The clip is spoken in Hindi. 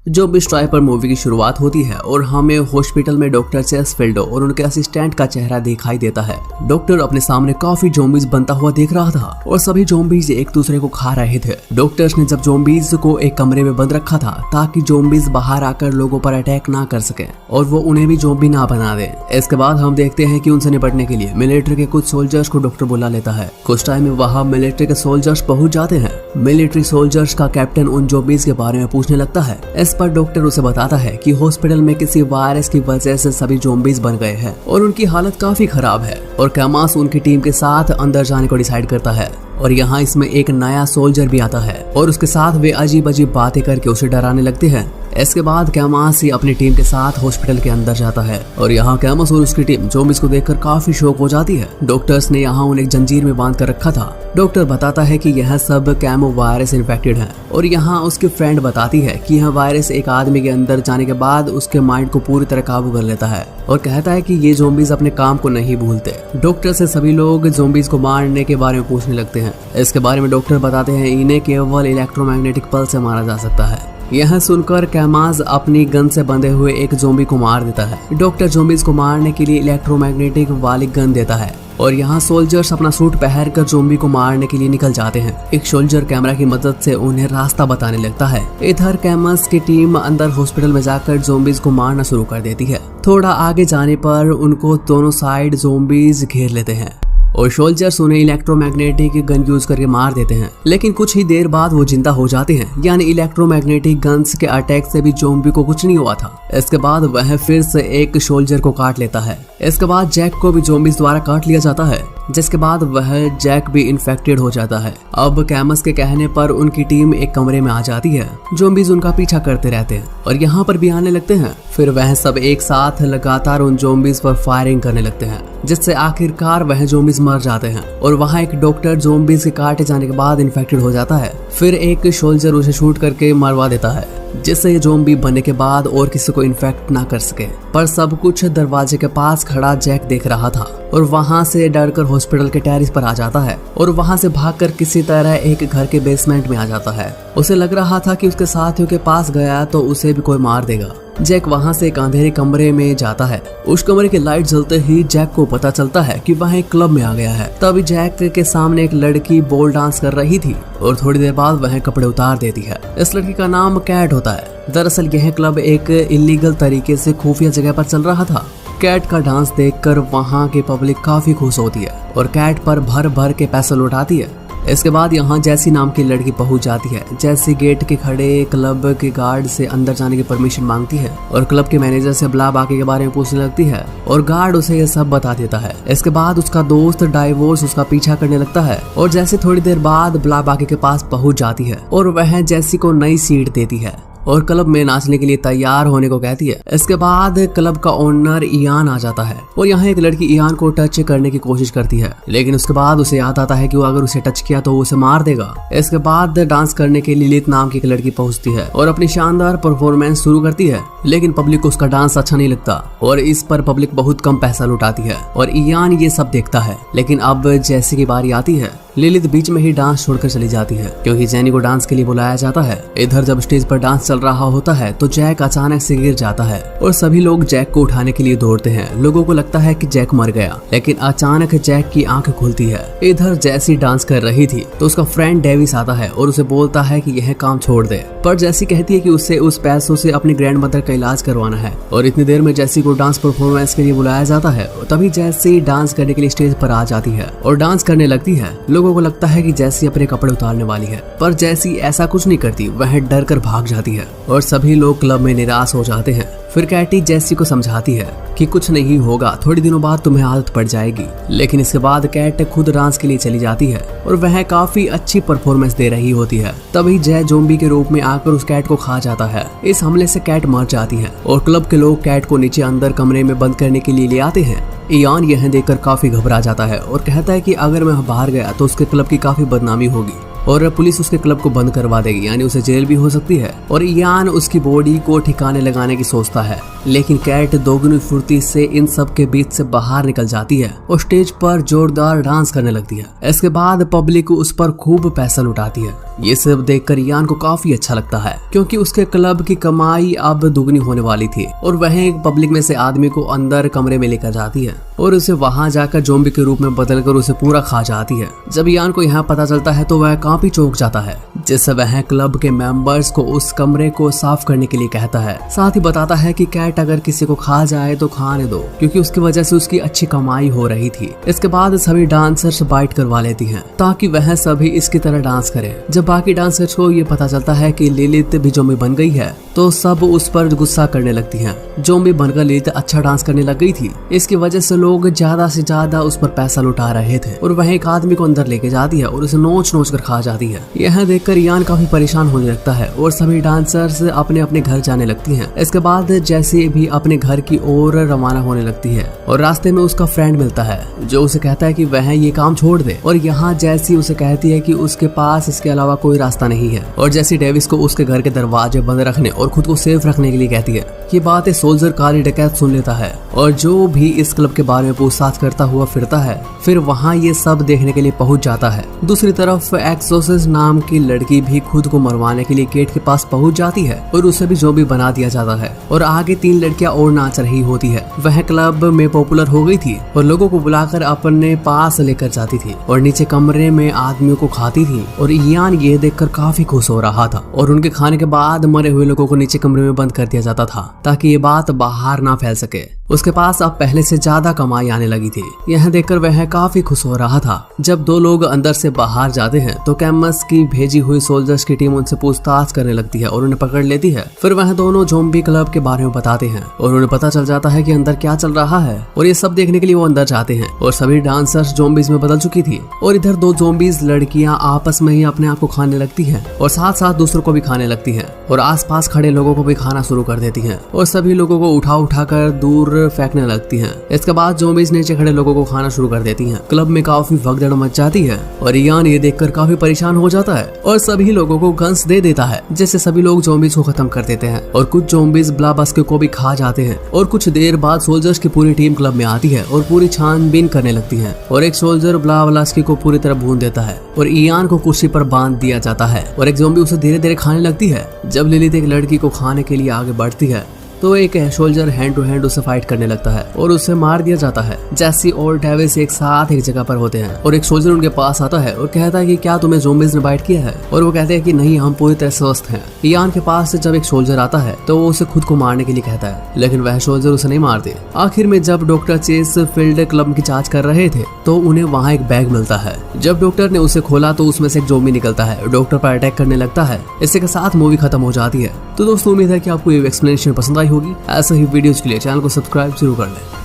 ज़ॉम्बी स्ट्राइपर मूवी की शुरुआत होती है और हमें हॉस्पिटल में डॉक्टर चेसफील्ड और उनके असिस्टेंट का चेहरा दिखाई देता है। डॉक्टर अपने सामने काफी ज़ॉम्बीज बनता हुआ देख रहा था और सभी ज़ॉम्बीज एक दूसरे को खा रहे थे। डॉक्टर्स ने जब ज़ॉम्बीज को एक कमरे में बंद रखा था ताकि ज़ॉम्बीज बाहर आकर लोगों पर अटैक ना कर सके और वो उन्हें भी ज़ॉम्बी ना बना दे। इसके बाद हम देखते हैं कि उनसे निपटने के लिए मिलिट्री के कुछ सोल्जर्स को डॉक्टर बुला लेता है। कुछ टाइम में वहाँ मिलिट्री के सोल्जर्स पहुंच जाते हैं। मिलिट्री सोल्जर्स का कैप्टन उन ज़ॉम्बीज के बारे में पूछने लगता है। इस पर डॉक्टर उसे बताता है कि हॉस्पिटल में किसी वायरस की वजह से सभी ज़ॉम्बीज बन गए हैं और उनकी हालत काफी खराब है और कैमास उनकी टीम के साथ अंदर जाने को डिसाइड करता है। और यहाँ इसमें एक नया सोल्जर भी आता है और उसके साथ वे अजीब अजीब बातें करके उसे डराने लगते हैं। इसके बाद कैमास ही अपनी टीम के साथ हॉस्पिटल के अंदर जाता है और यहाँ कैमास और उसकी टीम ज़ॉम्बीज को देखकर काफी शॉक हो जाती है। डॉक्टर्स ने यहाँ उन्हें जंजीर में बांध कर रखा था। डॉक्टर बताता है कि यह सब कैमो वायरस इन्फेक्टेड है और यहाँ उसकी फ्रेंड बताती है कि यह वायरस एक आदमी के अंदर जाने के बाद उसके माइंड को पूरी तरह काबू कर लेता है और कहता है कि ये ज़ॉम्बीज अपने काम को नहीं भूलते। डॉक्टर से सभी लोग ज़ॉम्बीज को मारने के बारे में पूछने लगते हैं। इसके बारे में डॉक्टर बताते हैं इन्हें केवल इलेक्ट्रोमैग्नेटिक पल्स से मारा जा सकता है। यह सुनकर कैमास अपनी गन से बंधे हुए एक ज़ॉम्बी को मार देता है। डॉक्टर ज़ॉम्बीज को मारने के लिए इलेक्ट्रोमैग्नेटिक वाली गन देता है और यहाँ सोल्जर्स अपना सूट पहनकर ज़ॉम्बी को मारने के लिए निकल जाते हैं। एक सोल्जर कैमरा की मदद से उन्हें रास्ता बताने लगता है। इधर कैमास की टीम अंदर हॉस्पिटल में जाकर ज़ॉम्बीज को मारना शुरू कर देती है। थोड़ा आगे जाने पर उनको दोनों साइड ज़ॉम्बीज घेर लेते हैं और सोल्जर्स उन्हें इलेक्ट्रोमैग्नेटिक गन यूज करके मार देते हैं, लेकिन कुछ ही देर बाद वो जिंदा हो जाते हैं। यानी इलेक्ट्रोमैग्नेटिक गन्स के अटैक से भी ज़ॉम्बी को कुछ नहीं हुआ था। इसके बाद वह फिर से एक सोल्जर को काट लेता है। इसके बाद जैक को भी ज़ॉम्बीज द्वारा काट लिया जाता है, जिसके बाद वह जैक भी इन्फेक्टेड हो जाता है। अब कैमस के कहने पर उनकी टीम एक कमरे में आ जाती है। ज़ॉम्बीज उनका पीछा करते रहते हैं और यहाँ पर भी आने लगते हैं। फिर वह सब एक साथ लगातार उन ज़ॉम्बीज पर फायरिंग करने लगते हैं, जिससे आखिरकार वह ज़ॉम्बीज मर जाते हैं और वहाँ एक डॉक्टर ज़ॉम्बीज के काटे जाने के बाद इन्फेक्टेड हो जाता है। फिर एक सोल्जर उसे शूट करके मरवा देता है, जिससे ये ज़ॉम्बी बनने के बाद और किसी को इन्फेक्ट ना कर सके। पर सब कुछ दरवाजे के पास खड़ा जैक देख रहा था और वहाँ से डरकर हॉस्पिटल के टेरेस पर आ जाता है और वहाँ से भागकर किसी तरह एक घर के बेसमेंट में आ जाता है। उसे लग रहा था कि उसके साथियों के पास गया तो उसे भी कोई मार देगा। जैक वहाँ से एक अंधेरे कमरे में जाता है। उस कमरे की लाइट जलते ही जैक को पता चलता है कि वह एक क्लब में आ गया है। तभी जैक के सामने एक लड़की बोल डांस कर रही थी और थोड़ी देर बाद वह कपड़े उतार देती है। इस लड़की का नाम कैट होता है। दरअसल यह क्लब एक इलीगल तरीके से खुफिया जगह पर चल रहा था। कैट का डांस देखकर वहाँ की पब्लिक काफी खुश होती है और कैट पर भर भर के पैसे लौटाती है। इसके बाद यहाँ जैसी नाम की लड़की पहुंच जाती है। जैसी गेट के खड़े क्लब के गार्ड से अंदर जाने की परमिशन मांगती है और क्लब के मैनेजर से ब्ला बाकी के बारे में पूछने लगती है और गार्ड उसे ये सब बता देता है। इसके बाद उसका दोस्त डाइवोर्स उसका पीछा करने लगता है और जैसे थोड़ी देर बाद ब्ला बाकी के पास पहुंच जाती है और वह जैसी को नई सीट देती है और क्लब में नाचने के लिए तैयार होने को कहती है। इसके बाद क्लब का ओनर इयान आ जाता है और यहाँ एक लड़की इयान को टच करने की कोशिश करती है, लेकिन उसके बाद उसे याद आता है कि वो अगर उसे टच किया तो वो उसे मार देगा। इसके बाद डांस करने के लिए लिलित नाम की एक लड़की पहुंचती है और अपनी शानदार परफॉर्मेंस शुरू करती है, लेकिन पब्लिक को उसका डांस अच्छा नहीं लगता और इस पर पब्लिक बहुत कम पैसा लुटाती है और इयान ये सब देखता है। लेकिन अब जैसी की बारी आती है, लिलित बीच में ही डांस छोड़कर चली जाती है क्योंकि जेनी को डांस के लिए बुलाया जाता है। इधर जब स्टेज पर डांस चल रहा होता है तो जैक अचानक से गिर जाता है और सभी लोग जैक को उठाने के लिए दौड़ते हैं। लोगों को लगता है कि जैक मर गया, लेकिन अचानक जैक की आंख खुलती है। इधर जैसी डांस कर रही थी तो उसका फ्रेंड डेविस आता है और उसे बोलता है कि यह काम छोड़ दे, पर जैसी कहती है कि उसे उस पैसों से अपनी ग्रैंड मदर का इलाज करवाना है। और इतनी देर में जैसी को डांस परफॉर्मेंस के लिए बुलाया जाता है। तभी जैसी डांस करने के लिए स्टेज पर आ जाती है और डांस करने लगती है। लोगों को लगता है कि जैसी अपने कपड़े उतारने वाली है, पर जैसी ऐसा कुछ नहीं करती, वह डर कर भाग जाती है और सभी लोग क्लब में निराश हो जाते हैं। फिर कैटी जैसी को समझाती है कि कुछ नहीं होगा, थोड़ी दिनों बाद तुम्हें आदत पड़ जाएगी। लेकिन इसके बाद कैट खुद डांस के लिए चली जाती है और वह काफी अच्छी परफॉर्मेंस दे रही होती है। तभी जय ज़ॉम्बी के रूप में आकर उस कैट को खा जाता है। इस हमले से कैट मर जाती है और क्लब के लोग कैट को नीचे अंदर कमरे में बंद करने के लिए ले आते हैं। इयान यह देखकर काफी घबरा जाता है और कहता है कि अगर मैं बाहर गया तो उसके क्लब की काफी बदनामी होगी और पुलिस उसके क्लब को बंद करवा देगी, यानी उसे जेल भी हो सकती है। और इयान उसकी बॉडी को ठिकाने लगाने की सोचता है, लेकिन कैट दोगुनी फुर्ती से इन सब के बीच से बाहर निकल जाती है और स्टेज पर जोरदार डांस करने लगती है। इसके बाद पब्लिक उस पर खूब पैसा लुटाती है। ये सब देखकर यान को काफी अच्छा लगता है क्योंकि उसके क्लब की कमाई अब दुगनी होने वाली थी और वह एक पब्लिक में से आदमी को अंदर कमरे में लेकर जाती है और उसे वहां जाकर ज़ॉम्बी के रूप में बदलकर उसे पूरा खा जाती है। जब यान को यहाँ पता चलता है तो वह काफी चौंक जाता है, जिससे वह क्लब के मेंबर्स को उस कमरे को साफ करने के लिए कहता है। साथ ही बताता है कि कैट अगर किसी को खा जाए तो खाने दो, क्योंकि उसकी वजह से उसकी अच्छी कमाई हो रही थी। इसके बाद सभी डांसर्स बाइट करवा लेती हैं ताकि वह सभी इसकी तरह डांस करें। जब बाकी डांसर्स को ये पता चलता है कि लिलिथ भी ज़ॉम्बी बन गई है तो सब उस पर गुस्सा करने लगती हैं। ज़ॉम्बी बनकर लिलिथ अच्छा डांस करने लग गई थी, इसकी वजह से लोग ज्यादा से ज्यादा उस पर पैसा लुटा रहे थे और वह एक आदमी को अंदर लेके जाती है और उसे नोच नोच कर खा जाती है। यह देखकर यान काफी परेशान होने लगता है और सभी डांसर्स अपने अपने घर जाने लगती हैं। इसके बाद जैसे भी अपने घर की ओर रवाना होने लगती है और रास्ते में उसका फ्रेंड मिलता है जो उसे कहता है कि वह ये काम छोड़ दे और यहाँ जैसी उसे कहती है कि उसके पास इसके अलावा कोई रास्ता नहीं है और जैसी डेविस को उसके घर के दरवाजे बंद रखने और खुद को सेफ रखने के लिए कहती है। ये बातें सोल्जर काली डकैत सुन लेता है और जो भी इस क्लब के बारे में पूछताछ करता हुआ फिरता है फिर वहाँ ये सब देखने के लिए पहुंच जाता है। दूसरी तरफ एक्सोसिस नाम की लड़की भी खुद को मरवाने के लिए गेट के पास पहुंच जाती है और उसे भी ज़ॉम्बी बना दिया जाता है और आगे 3 लड़कियां और नाच रही होती है। वह क्लब में पॉपुलर हो गई थी और लोगों को बुलाकर अपने पास लेकर जाती थी और नीचे कमरे में आदमियों को खाती थी और यान ये देखकर काफी खुश हो रहा था और उनके खाने के बाद मरे हुए लोगों को नीचे कमरे में बंद कर दिया जाता था ताकि ये बात बाहर ना फैल सके। उसके पास अब पहले से ज्यादा कमाई आने लगी थी। यह देखकर वह काफी खुश हो रहा था। जब 2 लोग अंदर से बाहर जाते हैं तो कैम्पस की भेजी हुई सोल्जर्स की टीम उनसे पूछताछ करने लगती है और उन्हें पकड़ लेती है। फिर वह दोनों ज़ॉम्बी क्लब के बारे में बताते हैं और उन्हें पता चल जाता है कि अंदर क्या चल रहा है और ये सब देखने के लिए वो अंदर जाते हैं और सभी डांसर्स ज़ॉम्बीज में बदल चुकी थी और इधर 2 ज़ॉम्बीज लड़कियां आपस में ही अपने आप को खाने लगती हैं और साथ साथ दूसरों को भी खाने लगती हैं और आसपास खड़े लोगों को भी खाना शुरू कर देती हैं और सभी लोगों को उठा कर दूर फेंकने लगती हैं। इसके बाद ज़ॉम्बीज नीचे खड़े लोगों को खाना शुरू कर देती हैं। क्लब में काफी भगदड़ मच जाती है और यान ये देखकर काफी परेशान हो जाता है और सभी लोगों को गन्स दे देता है, जिससे सभी लोग ज़ॉम्बीज को खत्म कर देते हैं और कुछ ज़ॉम्बीज ब्लाबस्के को भी खा जाते हैं। और कुछ देर बाद सोल्जर्स की पूरी टीम क्लब में आती है और पूरी छानबीन करने लगती है और एक सोल्जर ब्लाबस्के को पूरी तरह भून देता है और यान को कुर्सी पर बांध दिया जाता है और एक ज़ॉम्बी उसे धीरे धीरे खाने लगती है। जब लिलिथ एक लड़की को खाने के लिए आगे बढ़ती है तो एक सोल्जर हैंड टू हैंड उसे फाइट करने लगता है और उसे मार दिया जाता है। जैसी और डेविस एक साथ एक जगह पर होते हैं और एक सोल्जर उनके पास आता है और कहता है कि क्या तुम्हें ज़ॉम्बीज ने बाइट किया है और वो कहते हैं कि नहीं, हम पूरी तरह स्वस्थ हैं। यान के पास से जब एक सोल्जर आता है तो वो उसे खुद को मारने के लिए कहता है, लेकिन वह सोल्जर उसे नहीं मारते। आखिर में जब डॉक्टर चेस फील्ड क्लब की जांच कर रहे थे तो उन्हें वहाँ एक बैग मिलता है। जब डॉक्टर ने उसे खोला तो उसमें से एक ज़ॉम्बी निकलता है, डॉक्टर पर अटैक करने लगता है। इसी के साथ मूवी खत्म हो जाती है। तो दोस्तों, उम्मीद है कि आपको ये एक्सप्लेनेशन पसंद आई होगी। ऐसा ही वीडियोज के लिए चैनल को सब्सक्राइब जरूर कर लें।